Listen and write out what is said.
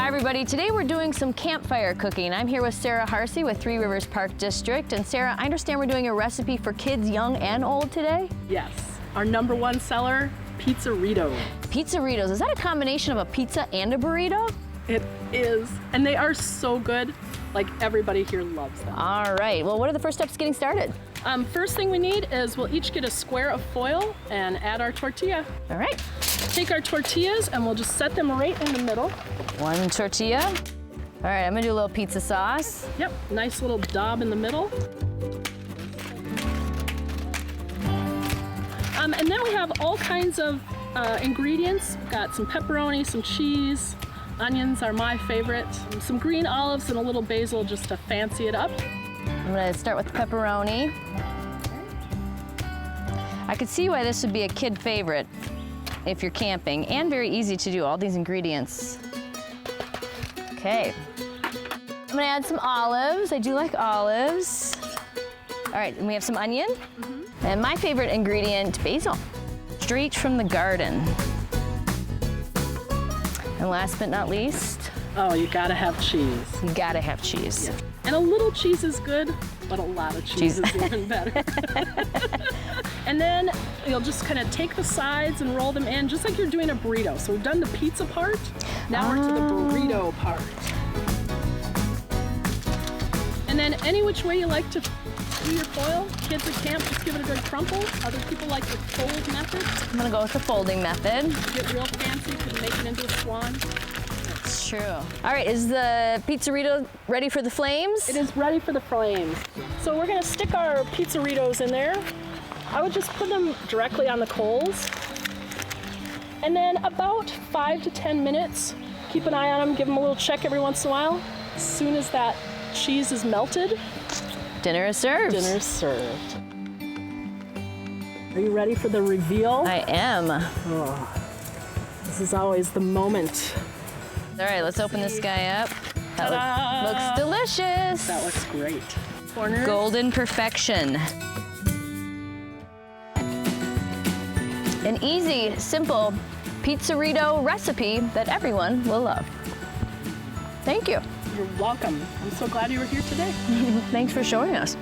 Hi everybody, today we're doing some campfire cooking. I'm here with Sarah Harsey with Three Rivers Park District. And Sarah, I understand we're doing a recipe for kids young and old today? Yes, our #1 seller, Pizzarito. Pizzaritos, is that a combination of a pizza and a burrito? It is, and they are so good. Like everybody here loves them. All right, well what are the first steps getting started? First thing we need is we'll each get a square of foil and add our tortilla. All right. Take our tortillas and we'll just set them right in the middle. One tortilla. All right, I'm gonna do a little pizza sauce. Yep, nice little daub in the middle. And then we have all kinds of ingredients. We've got some pepperoni, some cheese, onions are my favorite, some green olives and a little basil just to fancy it up. I'm gonna start with pepperoni. I could see why this would be a kid favorite if you're camping, and very easy to do, all these ingredients. Okay. I'm gonna add some olives. I do like olives. All right, and we have some onion. And my favorite ingredient, basil, straight from the garden. And last but not least, oh, you gotta have cheese. you gotta have cheese. Yeah. And a little cheese is good, but a lot of cheese is even better. And then you'll just kind of take the sides and roll them in, just like you're doing a burrito. So we've done the pizza part, now we're to the burrito part. And then any which way you like to do your foil, kids at camp, just give it a good crumple. Other people like the fold method. I'm gonna go with the folding method. Get real fancy, you can make it into a swan. It's true. All right, is the pizzarito ready for the flames? It is ready for the flames. So we're gonna stick our pizzaritos in there. I would just put them directly on the coals. And then about 5 to 10 minutes, keep an eye on them, give them a little check every once in a while. As soon as that cheese is melted, dinner is served. dinner is served. Are you ready for the reveal? I am. Oh, this is always the moment. All right, let's open this guy up. That Ta-da! looks delicious. That looks great. Corners. Golden perfection. An easy, simple pizzarito recipe that everyone will love. Thank you. You're welcome. I'm so glad you were here today. Thanks for showing us.